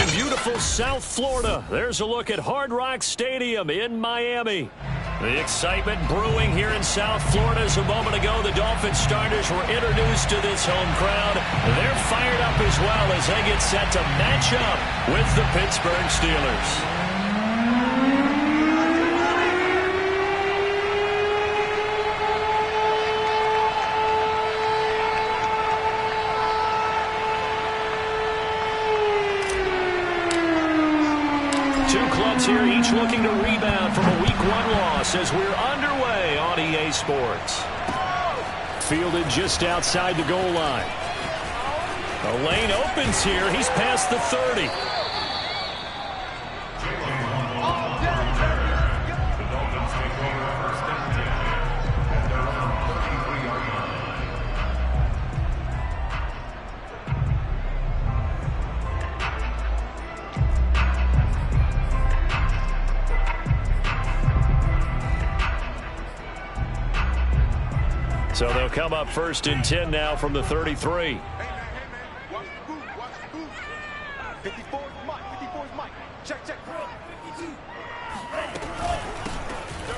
In beautiful South Florida, there's a look at Hard Rock Stadium in Miami. The excitement brewing here in South Florida as a moment ago. The Dolphins starters were introduced to this home crowd. They're fired up as well as they get set to match up with the Pittsburgh Steelers. Two clubs here, each looking to rebound from a Week 1 loss as we're underway on EA Sports. Fielded just outside the goal line. The lane opens here. He's past the 30. So they'll come up 1st and 10 now from the 33.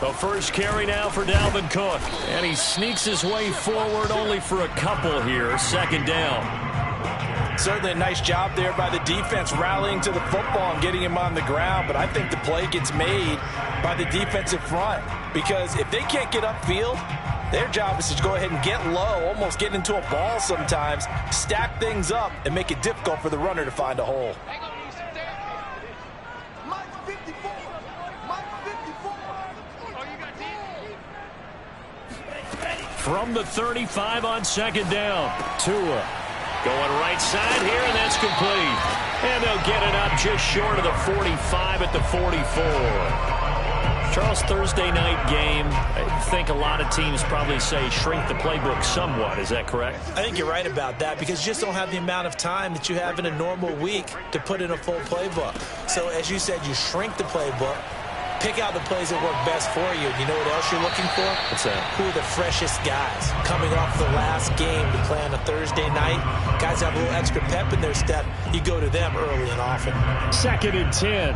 The first carry now for Dalvin Cook. And he sneaks his way forward only for a couple here. 2nd down. Certainly a nice job there by the defense rallying to the football and getting him on the ground. But I think the play gets made by the defensive front. Because if they can't get upfield, their job is to go ahead and get low, almost get into a ball sometimes, stack things up, and make it difficult for the runner to find a hole. From the 35 on 2nd down, Tua going right side here, and that's complete. And they'll get it up just short of the 45 at the 44. Charles, Thursday night game, I think a lot of teams probably say shrink the playbook somewhat. Is that correct? I think you're right about that because you just don't have the amount of time that you have in a normal week to put in a full playbook. So as you said, you shrink the playbook, pick out the plays that work best for you. You know what else you're looking for? What's that? Who are the freshest guys coming off the last game to play on a Thursday night? Guys have a little extra pep in their step. You go to them early and often. 2nd and 10.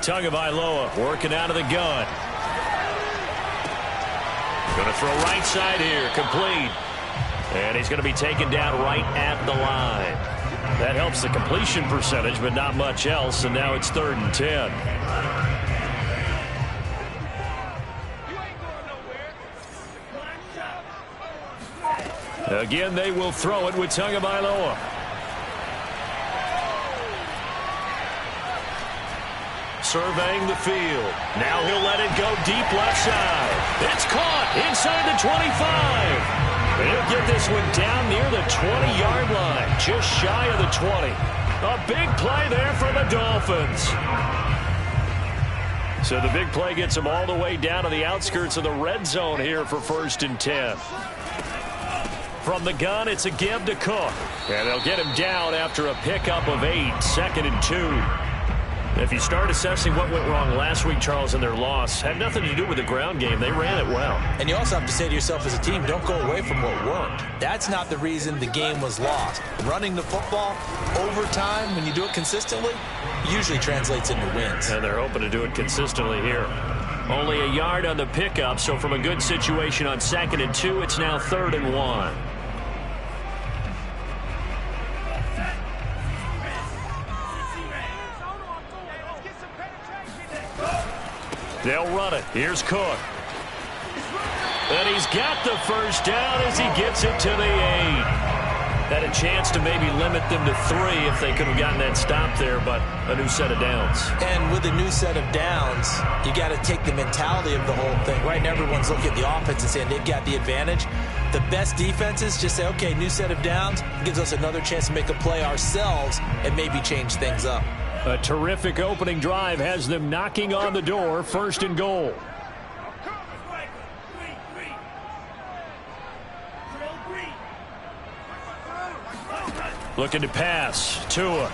Tagovailoa working out of the gun. Going to throw right side here, complete. And he's going to be taken down right at the line. That helps the completion percentage, but not much else. And now it's 3rd and 10. Again, they will throw it with Tagovailoa. Surveying the field. Now he'll let it go deep left side. It's caught inside the 25. He'll get this one down near the 20-yard line, just shy of the 20. A big play there for the Dolphins. So the big play gets him all the way down to the outskirts of the red zone here for 1st and 10. From the gun, it's a give to Cook. And they'll get him down after a pickup of 8, 2nd and 2. If you start assessing what went wrong last week, Charles, in their loss, had nothing to do with the ground game. They ran it well. And you also have to say to yourself as a team, don't go away from what worked. That's not the reason the game was lost. Running the football over time, when you do it consistently, usually translates into wins. And they're hoping to do it consistently here. Only a yard on the pickup, so from a good situation on 2nd and 2, it's now 3rd and 1. They'll run it. Here's Cook. And he's got the first down as he gets it to the 8. Had a chance to maybe limit them to 3 if they could have gotten that stop there, but a new set of downs. And with a new set of downs, you got to take the mentality of the whole thing. Right now, everyone's looking at the offense and saying they've got the advantage. The best defenses just say, okay, new set of downs, gives us another chance to make a play ourselves and maybe change things up. A terrific opening drive has them knocking on the door, 1st and goal. Looking to pass. Tua.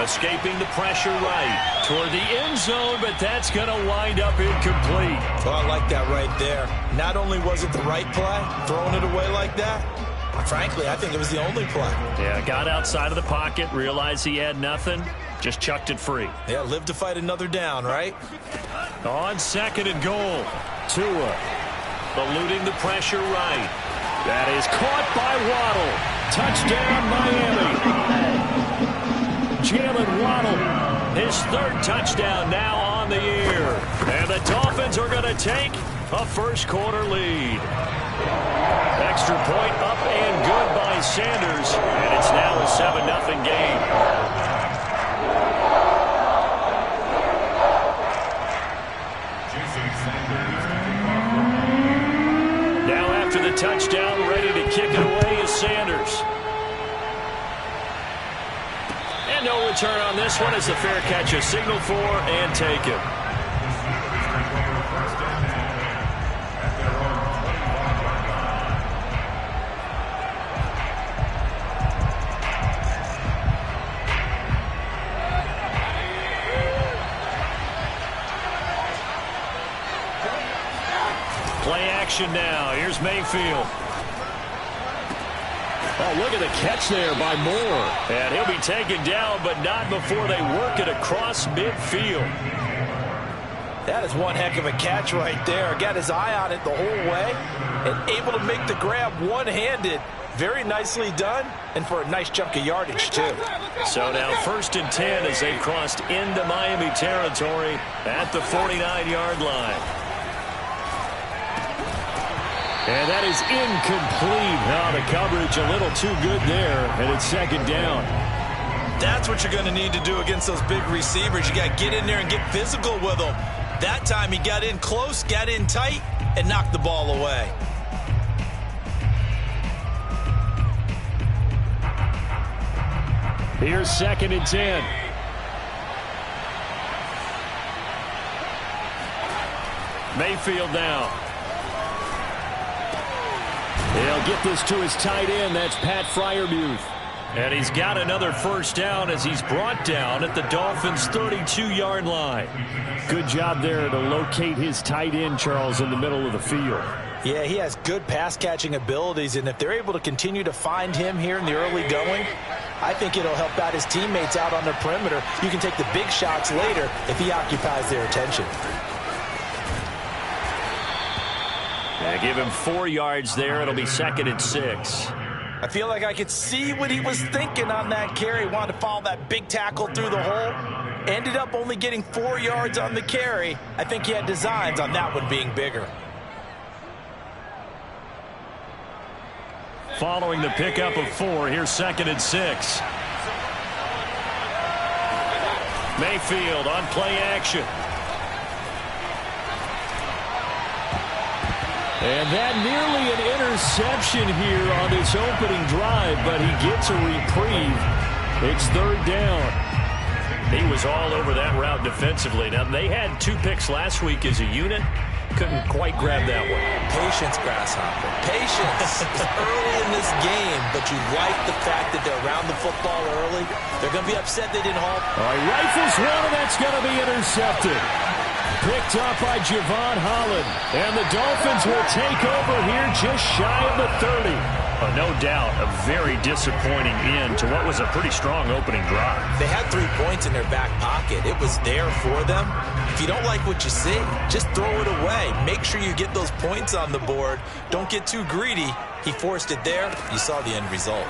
Escaping the pressure right toward the end zone, but that's going to wind up incomplete. Oh, I like that right there. Not only was it the right play, throwing it away like that, frankly, I think it was the only play. Yeah, got outside of the pocket, realized he had nothing, just chucked it free. Yeah, live to fight another down, right? On 2nd and goal, Tua eluding the pressure right. That is caught by Waddle. Touchdown, Miami. Jalen Waddle, his 3rd touchdown now on the year. And the Dolphins are going to take a first-quarter lead. Extra point up and good by Sanders, and it's now a 7-0 game. Now after the touchdown, ready to kick it away is Sanders. And no return on this one as the fair catch is signaled for and taken. Play action now. Here's Mayfield. Oh, look at the catch there by Moore. And he'll be taken down, but not before they work it across midfield. That is one heck of a catch right there. Got his eye on it the whole way and able to make the grab one-handed. Very nicely done, and for a nice chunk of yardage, too. So now 1st and 10 as they've crossed into Miami territory at the 49-yard line. And that is incomplete. Now the coverage a little too good there, and it's 2nd down. That's what you're going to need to do against those big receivers. You got to get in there and get physical with them. That time he got in close, got in tight, and knocked the ball away. Here's 2nd and 10. Mayfield now. He'll get this to his tight end. That's Pat Freiermuth. And he's got another first down as he's brought down at the Dolphins' 32-yard line. Good job there to locate his tight end, Charles, in the middle of the field. Yeah, he has good pass-catching abilities, and if they're able to continue to find him here in the early going, I think it'll help out his teammates out on the perimeter. You can take the big shots later if he occupies their attention. Yeah, give him 4 yards there. It'll be 2nd and 6. I feel like I could see what he was thinking on that carry. Wanted to follow that big tackle through the hole. Ended up only getting 4 yards on the carry. I think he had designs on that one being bigger. Following the pickup of 4, here's 2nd and 6. Mayfield on play action. And that nearly an interception here on this opening drive, but he gets a reprieve. It's 3rd down. He was all over that route defensively. Now, they had 2 picks last week as a unit. Couldn't quite grab that one. Patience, Grasshopper. Patience is early in this game, but you like the fact that they're around the football early. They're going to be upset they didn't haul. All right, rifles one, and that's going to be intercepted. Picked up by Javon Holland. And the Dolphins will take over here just shy of the 30. No doubt a very disappointing end to what was a pretty strong opening drive. They had 3 points in their back pocket. It was there for them. If you don't like what you see, just throw it away. Make sure you get those points on the board. Don't get too greedy. He forced it there. You saw the end result.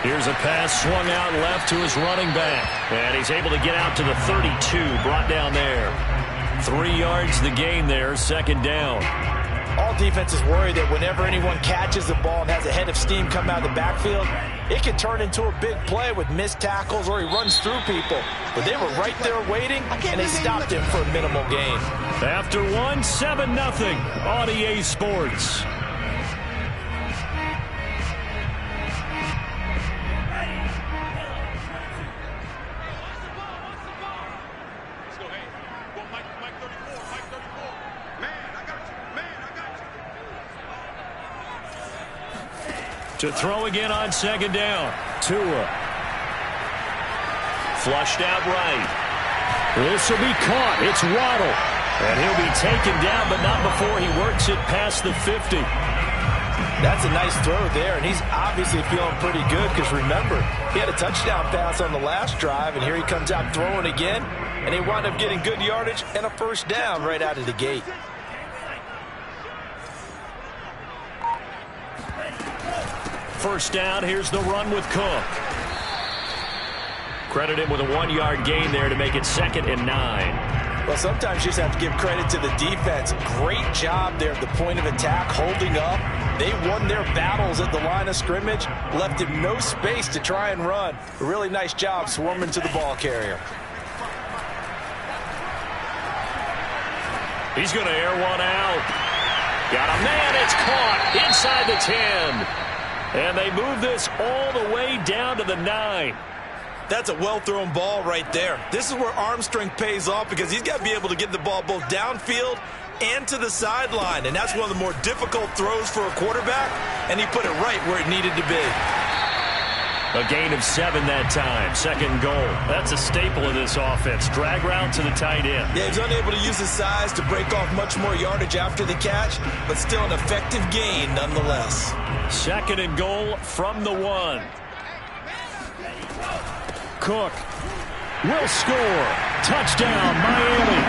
Here's a pass swung out left to his running back. And he's able to get out to the 32, brought down there. 3 yards the gain there, 2nd down. All defenses worry that whenever anyone catches the ball and has a head of steam come out of the backfield, it can turn into a big play with missed tackles or he runs through people. But they were right there waiting, and they stopped him for a minimal gain. After 1, 7-0 on EA Sports. To throw again on second down. Tua. Flushed out right. This will be caught. It's Waddle. And he'll be taken down, but not before he works it past the 50. That's a nice throw there, and he's obviously feeling pretty good because, remember, he had a touchdown pass on the last drive, and here he comes out throwing again, and they wind up getting good yardage and a first down right out of the gate. First down, here's the run with Cook. Credit him with a 1-yard gain there to make it 2nd and 9. Well, sometimes you just have to give credit to the defense. Great job there at the point of attack, holding up. They won their battles at the line of scrimmage, left him no space to try and run. A really nice job swarming to the ball carrier. He's going to air one out. Got a man, it's caught inside the 10. And they move this all the way down to the 9. That's a well-thrown ball right there. This is where arm strength pays off because he's got to be able to get the ball both downfield and to the sideline. And that's one of the more difficult throws for a quarterback, and he put it right where it needed to be. A gain of 7 that time. 2nd goal. That's a staple of this offense. Drag route to the tight end. Yeah, he's unable to use his size to break off much more yardage after the catch, but still an effective gain nonetheless. 2nd and goal from the 1. Cook will score. Touchdown, Miami.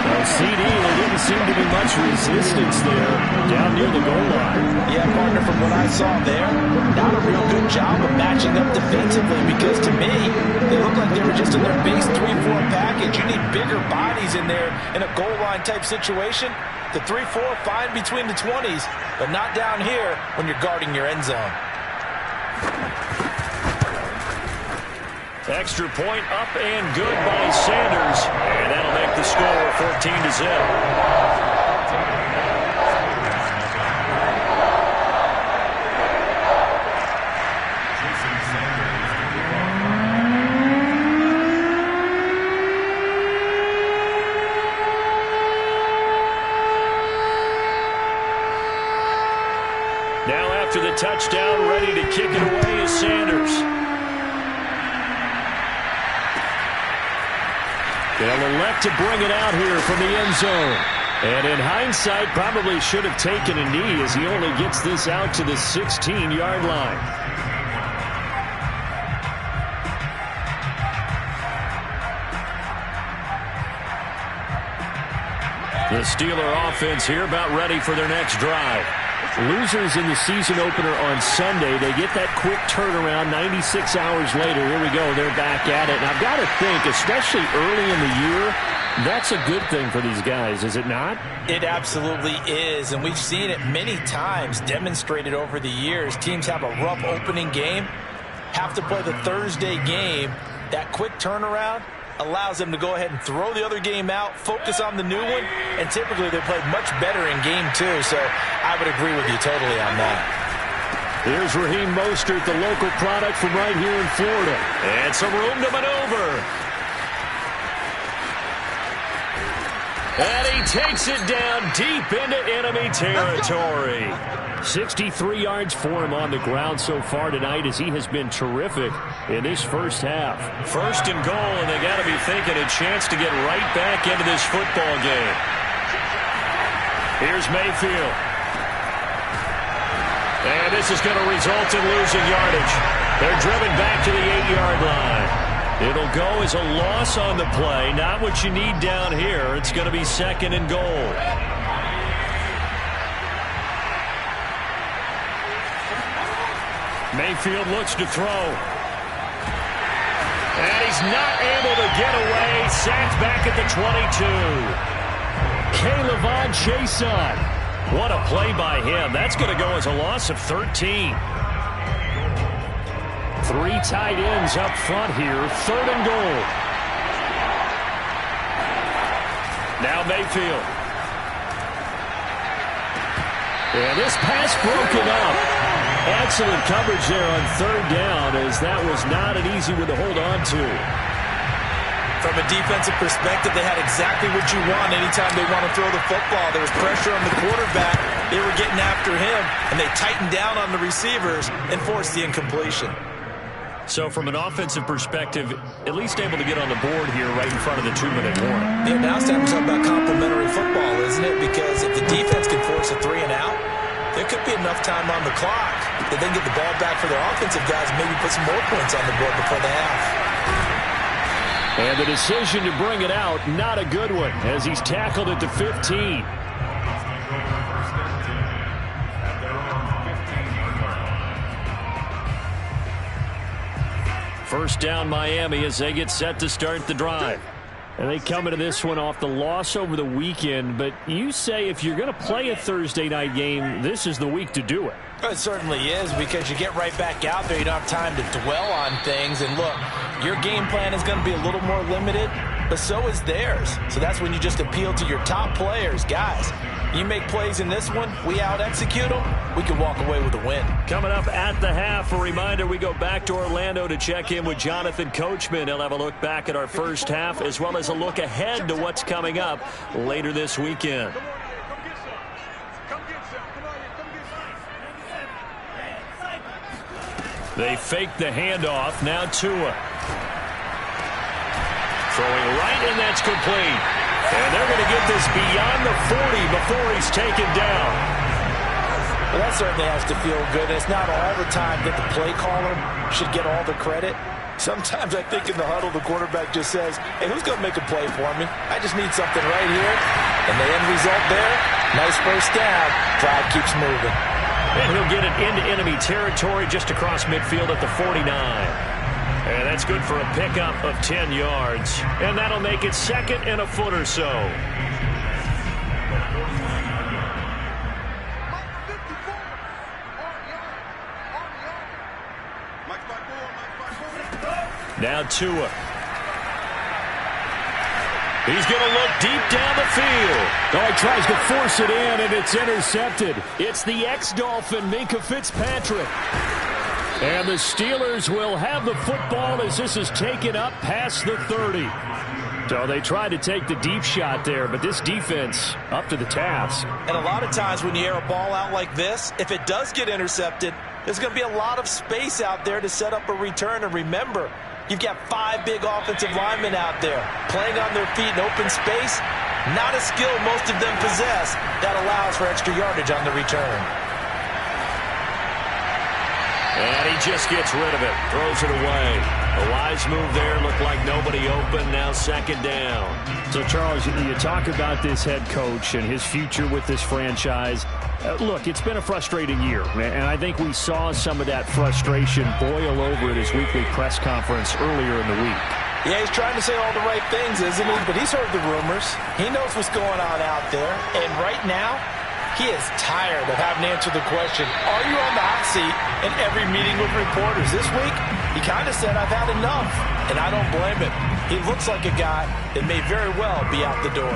Well, CD, there didn't seem to be much resistance there down near the goal line. Yeah, partner, from what I saw there, not a real good job of matching up defensively because to me, they looked like they were just in their base 3-4 package. You need bigger bodies in there in a goal line type situation. The 3-4, fine between the 20s, but not down here when you're guarding your end zone. Extra point up and good by Sanders. And that'll make the score 14-0. Now after the touchdown, ready to kick it away is Sanders. They'll elect to bring it out here from the end zone. And in hindsight, probably should have taken a knee as he only gets this out to the 16-yard line. The Steeler offense here about ready for their next drive. Losers in the season opener on Sunday, they get that quick turnaround 96 hours later. Here we go, they're back at it. And I've got to think, especially early in the year, that's a good thing for these guys, is it not? It absolutely is, and we've seen it many times demonstrated over the years. Teams have a rough opening game, have to play the Thursday game. That quick turnaround allows them to go ahead and throw the other game out, focus on the new one, and typically they play much better in game 2, so I would agree with you totally on that. Here's Raheem Mostert, the local product from right here in Florida. And some room to maneuver. And he takes it down deep into enemy territory. 63 yards for him on the ground so far tonight as he has been terrific in this first half. 1st and goal, and they got to be thinking a chance to get right back into this football game. Here's Mayfield. And this is going to result in losing yardage. They're driven back to the 8-yard line. It'll go as a loss on the play. Not what you need down here. It's going to be 2nd and goal. Mayfield looks to throw. And he's not able to get away. Sacked back at the 22. K'Lavon Chaisson. What a play by him. That's going to go as a loss of 13. 3 tight ends up front here. 3rd and goal. Now Mayfield. And this pass broken up. Excellent coverage there on 3rd down, as that was not an easy one to hold on to. From a defensive perspective, they had exactly what you want anytime they want to throw the football. There was pressure on the quarterback. They were getting after him, and they tightened down on the receivers and forced the incompletion. So from an offensive perspective, at least able to get on the board here right in front of the 2-minute warning. Yeah, now it's time to talk about complementary football, isn't it? Because if the defense can force a 3-and-out, there could be enough time on the clock that they can get the ball back for their offensive guys and maybe put some more points on the board before the half. And the decision to bring it out, not a good one, as he's tackled at the 15. First down Miami as they get set to start the drive. And they come into this one off the loss over the weekend. But you say if you're going to play a Thursday night game, this is the week to do it. It certainly is, because you get right back out there. You don't have time to dwell on things. And look, your game plan is going to be a little more limited, but so is theirs. So that's when you just appeal to your top players. Guys, you make plays in this one, we out-execute them, we can walk away with a win. Coming up at the half, a reminder, we go back to Orlando to check in with Jonathan Coachman. He'll have a look back at our first half, as well as a look ahead to what's coming up later this weekend. They fake the handoff. Now Tua. Throwing right, and that's complete. And they're going to get this beyond the 40 before he's taken down. Well, that certainly has to feel good. It's not all the time that the play caller should get all the credit. Sometimes I think in the huddle, the quarterback just says, hey, who's going to make a play for me? I just need something right here. And the end result there, nice first down. Drive keeps moving. And he'll get it into enemy territory just across midfield at the 49. And that's good for a pickup of 10 yards. And that'll make it second and a foot or so. Now Tua. He's going to look deep down the field. Oh, he tries to force it in, and it's intercepted. It's the ex-Dolphin, Minkah Fitzpatrick. And the Steelers will have the football as this is taken up past the 30. So they tried to take the deep shot there, but this defense up to the task. And a lot of times when you air a ball out like this, if it does get intercepted, there's going to be a lot of space out there to set up a return. And remember, you've got 5 big offensive linemen out there playing on their feet in open space. Not a skill most of them possess that allows for extra yardage on the return. And he just gets rid of it, throws it away. A wise move there, looked like nobody open, now second down. So, Charles, you talk about this head coach and his future with this franchise. Look, it's been a frustrating year, and I think we saw some of that frustration boil over at his weekly press conference earlier in the week. Yeah, he's trying to say all the right things, isn't he? But he's heard the rumors. He knows what's going on out there. And right now, he is tired of having to answer the question, are you on the hot seat in every meeting with reporters? This week, he kind of said, I've had enough. And I don't blame him. He looks like a guy that may very well be out the door.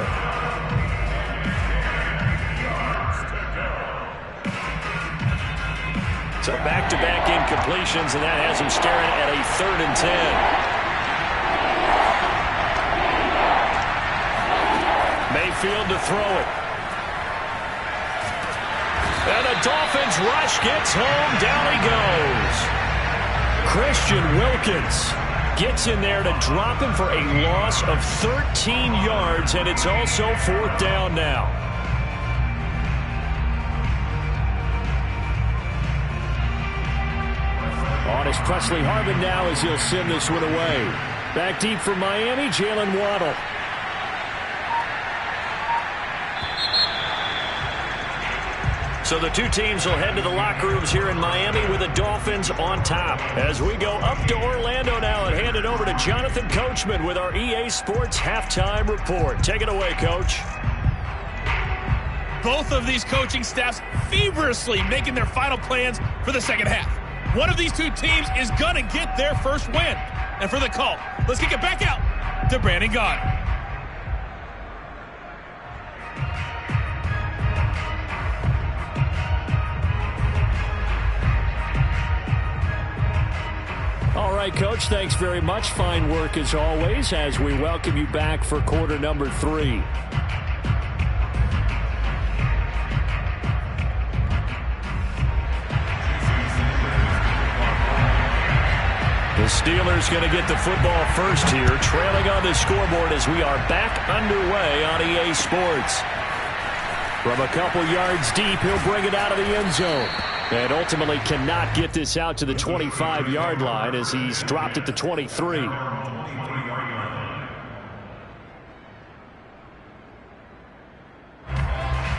So back-to-back incompletions, and that has him staring at a 3rd and 10. Mayfield to throw it. And the Dolphins rush gets home. Down he goes. Christian Wilkins gets in there to drop him for a loss of 13 yards, and it's also 4th down now. On is Presley Harvin now as he'll send this one away. Back deep for Miami, Jalen Waddle. So the two teams will head to the locker rooms here in Miami with the Dolphins on top. As we go up to Orlando now and hand it over to Jonathan Coachman with our EA Sports Halftime Report. Take it away, Coach. Both of these coaching staffs feverishly making their final plans for the second half. One of these two teams is going to get their first win. And for the call, let's kick it back out to Brandon Gaudin. All right, Coach, thanks very much. Fine work as always as we welcome you back for quarter number 3. The Steelers going to get the football first here, trailing on the scoreboard as we are back underway on EA Sports. From a couple yards deep, he'll bring it out of the end zone. And ultimately cannot get this out to the 25-yard line as he's dropped at the 23.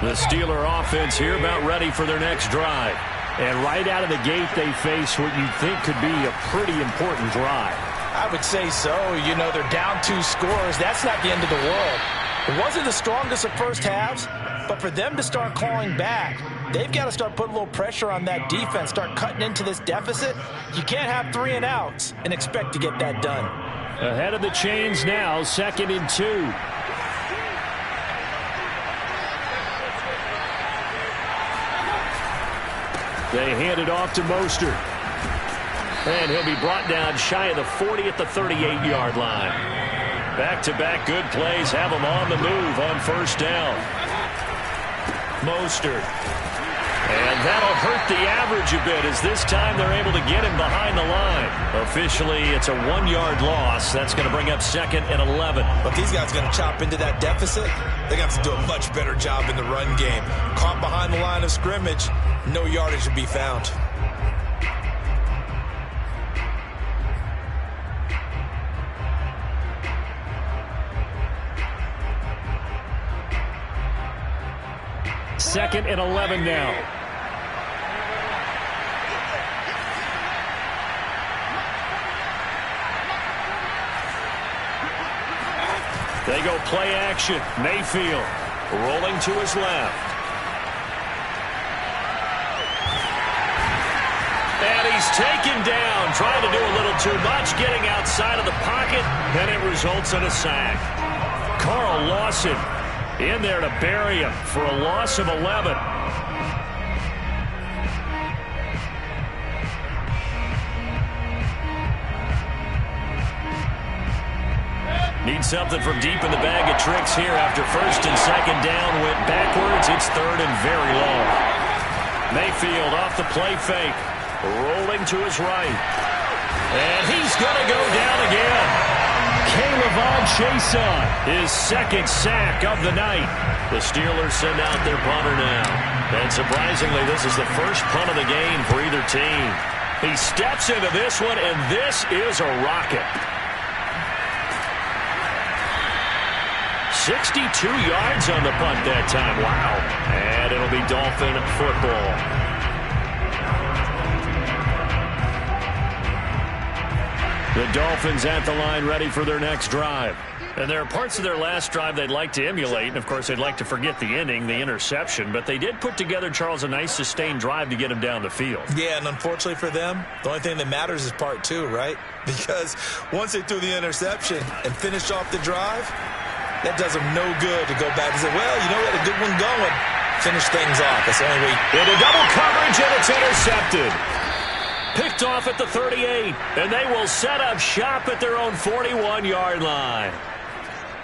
The Steeler offense here about ready for their next drive. And right out of the gate, they face what you think could be a pretty important drive. I would say so. You know, they're down 2 scores. That's not the end of the world. It wasn't the strongest of first halves, but for them to start clawing back, they've got to start putting a little pressure on that defense, start cutting into this deficit. You can't have 3 and outs and expect to get that done. Ahead of the chains now, 2nd and 2. They hand it off to Mostert. And he'll be brought down shy of the 40 at the 38-yard line. Back-to-back good plays have him on the move on first down. Mostert. And that'll hurt the average a bit as this time they're able to get him behind the line. Officially, it's a 1-yard loss. That's going to bring up 2nd and 11. But these guys are going to chop into that deficit. They got to do a much better job in the run game. Caught behind the line of scrimmage, no yardage to be found. Second and 11 now. They go play action. Mayfield rolling to his left. And he's taken down, trying to do a little too much, getting outside of the pocket, and it results in a sack. Carl Lawson in there to bury him for a loss of 11. Need something from deep in the bag of tricks here after 1st and 2nd down. Went backwards. It's 3rd and very long. Mayfield off the play fake. Rolling to his right. And he's going to go down again. K'Lavon Chaisson, his 2nd sack of the night. The Steelers send out their punter now. And surprisingly, this is the first punt of the game for either team. He steps into this one, and this is a rocket. 62 yards on the punt that time. Wow. And it'll be Dolphin football. The Dolphins at the line ready for their next drive. And there are parts of their last drive they'd like to emulate. And, of course, they'd like to forget the ending, the interception. But they did put together, Charles, a nice sustained drive to get him down the field. Yeah, and unfortunately for them, the only thing that matters is part 2, right? Because once they threw the interception and finished off the drive, that does them no good to go back and say, well, you know, we had a good one going. Finish things off. That's the only way. Into double coverage, and it's intercepted. Picked off at the 38, and they will set up shop at their own 41-yard line.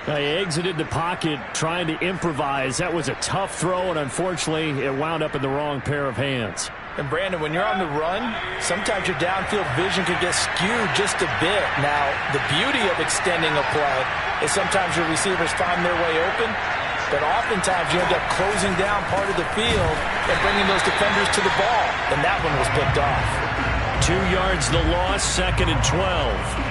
They exited the pocket trying to improvise. That was a tough throw, and unfortunately, it wound up in the wrong pair of hands. And, Brandon, when you're on the run, sometimes your downfield vision can get skewed just a bit. Now, the beauty of extending a play is sometimes your receivers find their way open, but oftentimes you end up closing down part of the field and bringing those defenders to the ball, and that one was picked off. 2 yards the loss, 2nd and 12.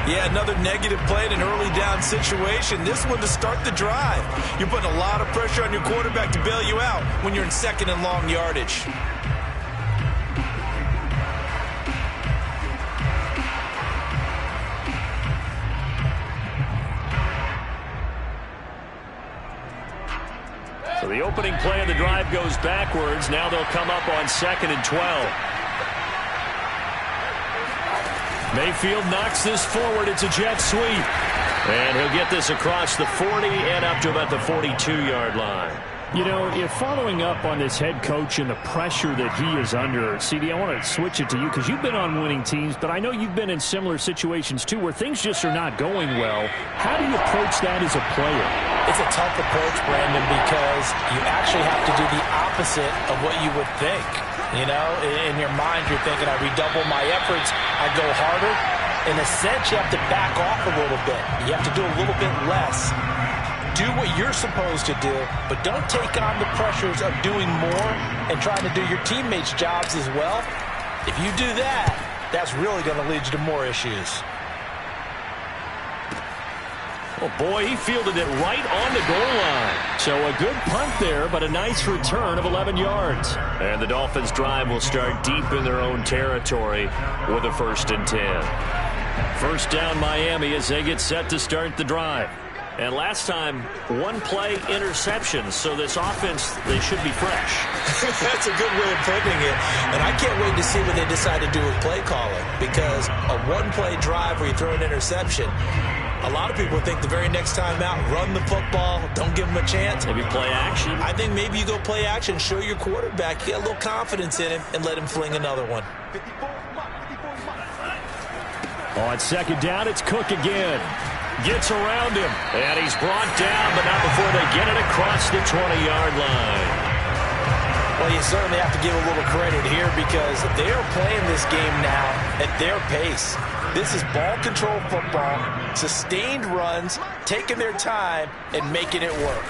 Yeah, another negative play in an early down situation. This one to start the drive. You're putting a lot of pressure on your quarterback to bail you out when you're in 2nd and long yardage. So the opening play of the drive goes backwards. Now they'll come up on 2nd and 12. Mayfield knocks this forward. It's a jet sweep. And he'll get this across the 40 and up to about the 42-yard line. You know, if following up on this head coach and the pressure that he is under, CD, I want to switch it to you because you've been on winning teams, but I know you've been in similar situations too where things just are not going well. How do you approach that as a player? It's a tough approach, Brandon, because you actually have to do the opposite of what you would think. You know, in your mind, you're thinking, I redouble my efforts, I go harder. in a sense, you have to back off a little bit. You have to do a little bit less. Do what you're supposed to do, but don't take on the pressures of doing more and trying to do your teammates' jobs as well. If you do that, that's really going to lead you to more issues. Oh, boy, he fielded it right on the goal line. So a good punt there, but a nice return of 11 yards. And the Dolphins' drive will start deep in their own territory with a 1st and 10. First down, Miami, as they get set to start the drive. And last time, one play interception, so this offense, they should be fresh. That's a good way of putting it. And I can't wait to see what they decide to do with play calling, because a one-play drive where you throw an interception, a lot of people think the very next time out, run the football, don't give them a chance. Maybe play action. I think maybe you go play action, show your quarterback, get a little confidence in him, and let him fling another one. On 2nd down, it's Cook again. Gets around him, and he's brought down, but not before they get it across the 20-yard line. Well, you certainly have to give a little credit here, because they are playing this game now at their pace. This is ball control football, sustained runs, taking their time, and making it work.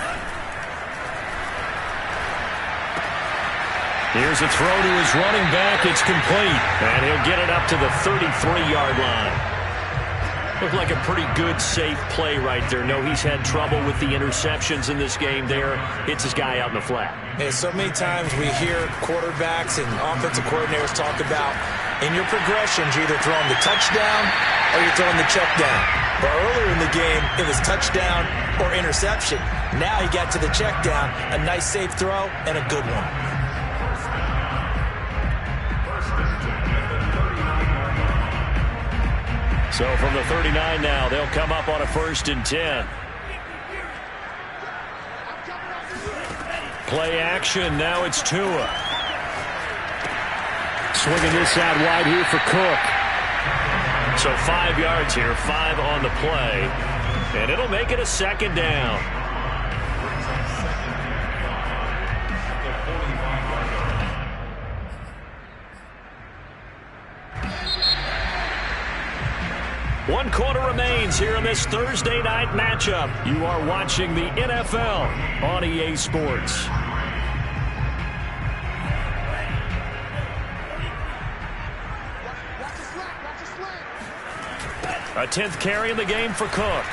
Here's a throw to his running back. It's complete, and he'll get it up to the 33-yard line. Looked like a pretty good, safe play right there. No, he's had trouble with the interceptions in this game there. Hits his guy out in the flat. And so many times we hear quarterbacks and offensive coordinators talk about, in your progressions, you're either throwing the touchdown or you're throwing the check down. But earlier in the game, it was touchdown or interception. Now he got to the check down, a nice, safe throw, and a good one. So from the 39 now, they'll come up on a 1st and 10. Play action, now it's Tua. Swinging this out wide here for Cook. So 5 yards here, 5 on the play. And it'll make it a 2nd down. One quarter remains here in this Thursday night matchup. You are watching the NFL on EA Sports. A 10th carry in the game for Cook.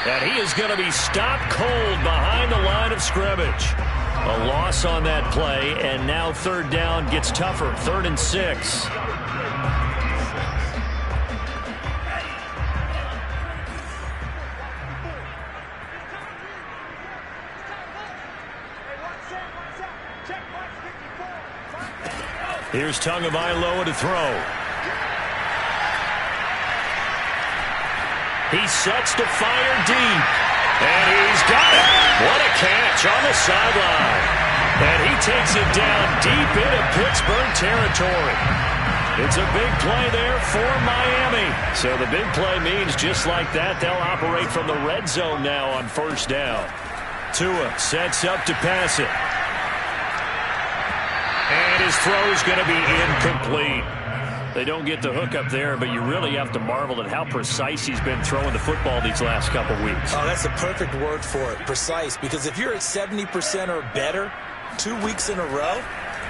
And he is going to be stopped cold behind the line of scrimmage. A loss on that play, and now 3rd down gets tougher. 3rd and 6. Here's Tagovailoa to throw. He sets to fire deep. And he's got it. What a catch on the sideline. And he takes it down deep into Pittsburgh territory. It's a big play there for Miami. So the big play means just like that, they'll operate from the red zone now on 1st down. Tua sets up to pass it. And his throw is going to be incomplete. They don't get the hook up there, but you really have to marvel at how precise he's been throwing the football these last couple weeks. Oh, that's the perfect word for it, precise. Because if you're at 70% or better 2 weeks in a row,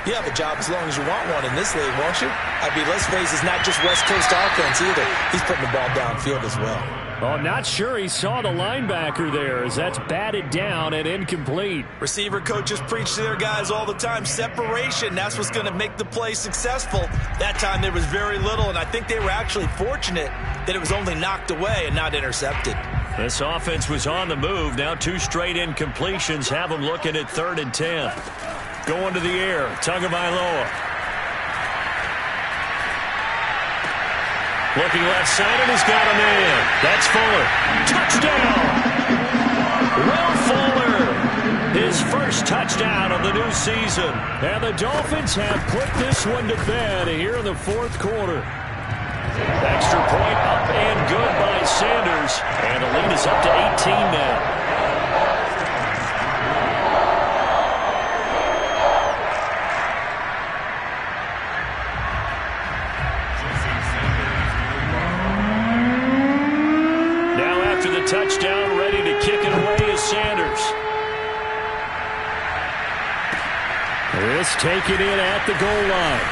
you have a job as long as you want one in this league, won't you? I mean, let's face it, it's not just West Coast offense either. He's putting the ball downfield as well. Oh, not sure he saw the linebacker there, as that's batted down and incomplete. Receiver coaches preach to their guys all the time. Separation, that's what's going to make the play successful. That time there was very little, and I think they were actually fortunate that it was only knocked away and not intercepted. This offense was on the move. Now 2 straight incompletions have them looking at 3rd and 10. Going to the air, Tagovailoa. Looking left side, and he's got him in. That's Fuller. Touchdown! Will Fuller, his first touchdown of the new season. And the Dolphins have put this one to bed here in the 4th quarter. Extra point up and good by Sanders. And the lead is up to 18 now. taken in at the goal line.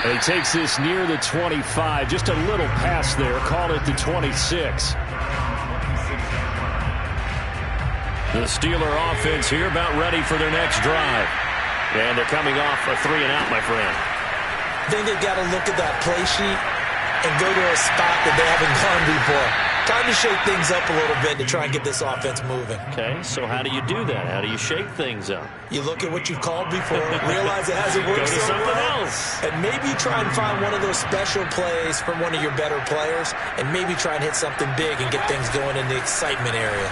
And he takes this near the 25. Just a little pass there. Call it the 26. The Steeler offense here about ready for their next drive. And they're coming off a 3-and-out, my friend. I think they've got to look at that play sheet and go to a spot that they haven't gone before. Time to shake things up a little bit to try and get this offense moving. Okay, so how do you do that? How do you shake things up? You look at what you've called before, realize it hasn't worked Go to so something well, else. and maybe try and find one of those special plays from one of your better players, and maybe try and hit something big and get things going in the excitement area.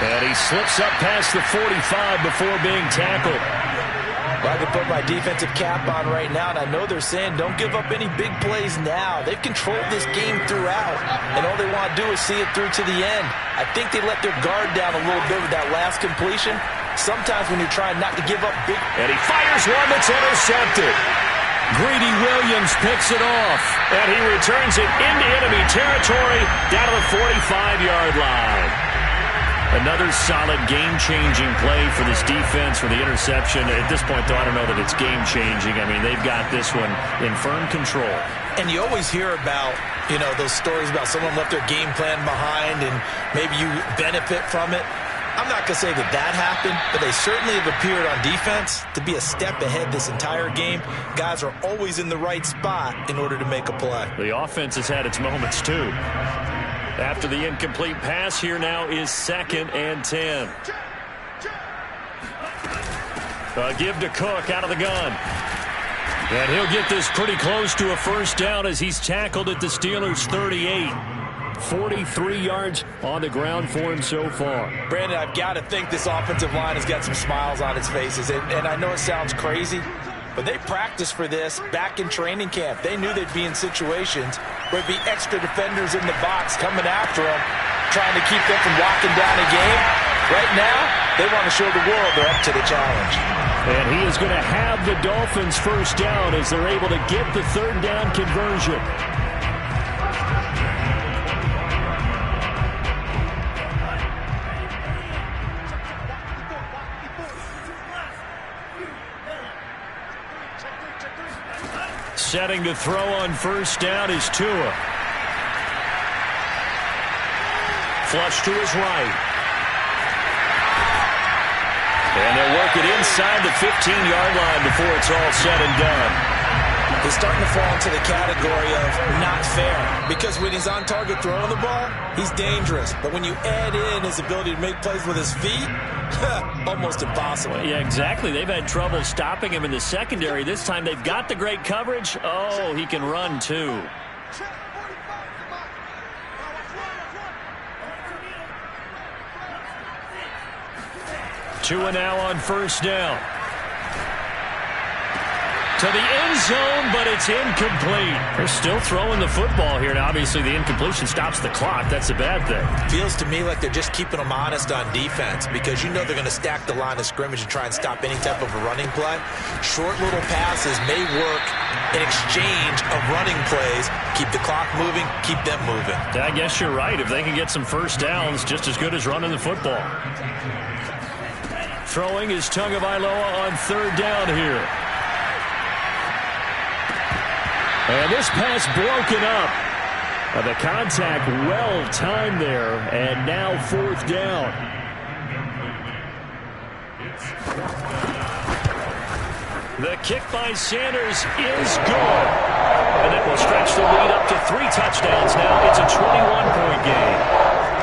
And he slips up past the 45 before being tackled. Well, I can put my defensive cap on right now, and I know they're saying don't give up any big plays now. They've controlled this game throughout, and all they want to do is see it through to the end. I think they let their guard down a little bit with that last completion. Sometimes when you're trying not to give up big... And he fires one that's intercepted. Greedy Williams picks it off, and he returns it into enemy territory down to the 45-yard line. Another solid game-changing play for this defense for the interception. At this point, though, I don't know that it's game-changing. I mean, they've got this one in firm control. And you always hear about, you know, those stories about someone left their game plan behind and maybe you benefit from it. I'm not going to say that that happened, but they certainly have appeared on defense to be a step ahead this entire game. Guys are always in the right spot in order to make a play. The offense has had its moments, too. After the incomplete pass, here now is 2nd and 10. Give to Cook out of the gun. And he'll get this pretty close to a first down as he's tackled at the Steelers' 38. 43 yards on the ground for him so far. Brandon, I've got to think this offensive line has got some smiles on its faces. And I know it sounds crazy, but they practiced for this back in training camp. They knew they'd be in situations where there'd be extra defenders in the box coming after them, trying to keep them from locking down a game. Right now, they want to show the world they're up to the challenge. And he is going to have the Dolphins first down as they're able to get the 3rd down conversion. Setting to throw on first down is Tua. Flush to his right. And they'll work it inside the 15-yard line before it's all said and done. He's starting to fall into the category of not fair, because when he's on target throwing the ball, he's dangerous. But when you add in his ability to make plays with his feet, almost impossible. Yeah, exactly. They've had trouble stopping him in the secondary. This time they've got the great coverage. Oh, he can run too. Tua now on first down. To the end zone, but it's incomplete. They're still throwing the football here. Now, obviously, the incompletion stops the clock. That's a bad thing. Feels to me like they're just keeping them honest on defense, because you know they're going to stack the line of scrimmage and try and stop any type of a running play. Short little passes may work in exchange of running plays. Keep the clock moving, keep them moving. I guess you're right. If they can get some first downs, just as good as running the football. Throwing is Tagovailoa on 3rd down here. And this pass broken up. The contact well timed there, and now 4th down. The kick by Sanders is good. And that will stretch the lead up to 3 touchdowns now. It's a 21-point game.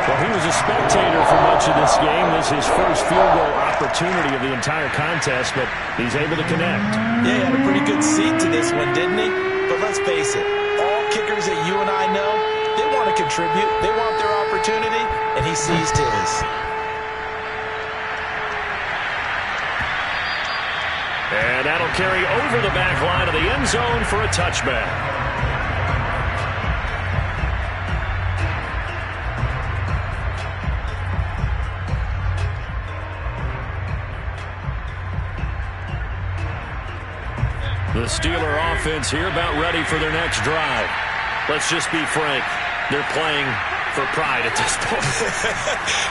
Well, he was a spectator for much of this game. This is his first field goal opportunity of the entire contest, but he's able to connect. Yeah, he had a pretty good seat to this one, didn't he? But let's face it, all kickers that you and I know, they want to contribute. They want their opportunity, and he seized his. And that'll carry over the back line of the end zone for a touchback. The Steeler offense here about ready for their next drive. Let's just be frank. They're playing for pride at this point.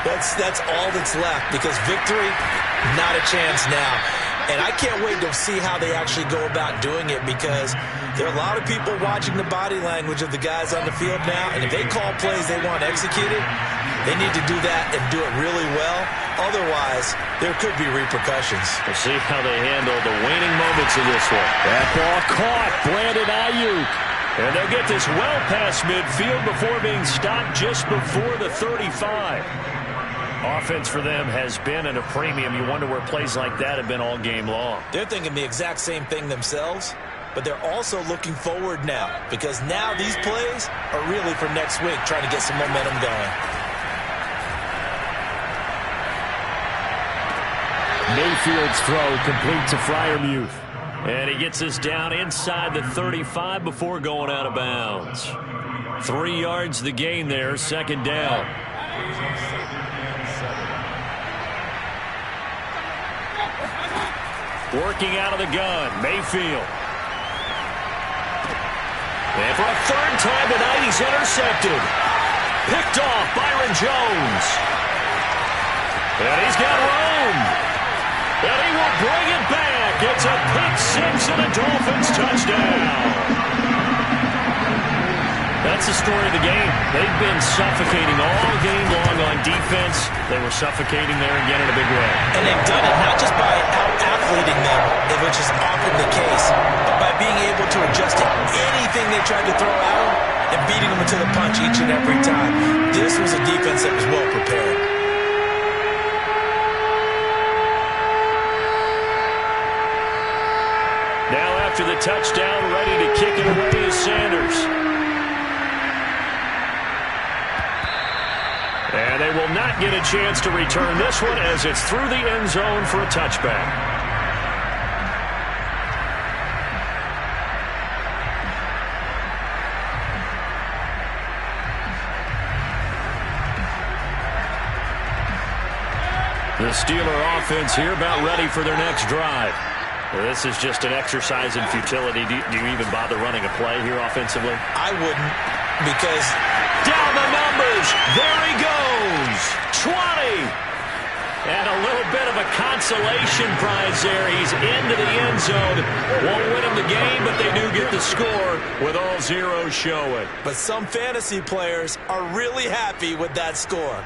That's all that's left, because victory, not a chance now. And I can't wait to see how they actually go about doing it, because there are a lot of people watching the body language of the guys on the field now, and if they call plays they want executed, they need to do that and do it really well. Otherwise, there could be repercussions. We'll see how they handle the waning moments of this one. That ball caught. Brandon Ayuk. And they'll get this well past midfield before being stopped just before the 35. Offense for them has been at a premium. You wonder where plays like that have been all game long. They're thinking the exact same thing themselves, but they're also looking forward now, because now these plays are really for next week, trying to get some momentum going. Mayfield's throw complete to Freiermuth. And he gets us down inside the 35 before going out of bounds. 3 yards the gain there, second down. Working out of the gun, Mayfield. And for a third time tonight, he's intercepted. Picked off Byron Jones. And he's got room. And he will bring it back. It's a pick six and a Dolphins touchdown. That's the story of the game. They've been suffocating all game long on defense. They were suffocating there again in a big way. And they've done it not just by out-athleting them, which is often the case, but by being able to adjust to anything they tried to throw at them and beating them to the punch each and every time. This was a defense that was well prepared. Now after the touchdown, ready to kick it away is Sanders. And they will not get a chance to return this one as it's through the end zone for a touchback. The Steeler offense here about ready for their next drive. This is just an exercise in futility. Do you even bother running a play here offensively? I wouldn't, because down the numbers. There he goes. 20. And a little bit of a consolation prize there. He's into the end zone. Won't win him the game, but they do get the score with all zeros showing. But some fantasy players are really happy with that score.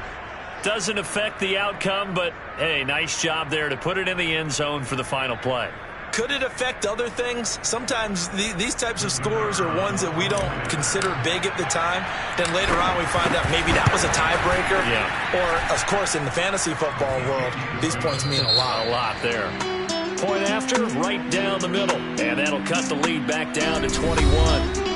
Doesn't affect the outcome, but, hey, nice job there to put it in the end zone for the final play. Could it affect other things? Sometimes these types of scores are ones that we don't consider big at the time. Then later on we find out maybe that was a tiebreaker. Yeah. Or, of course, in the fantasy football world, these points mean a lot. A lot there. Point after, right down the middle. And that'll cut the lead back down to 21.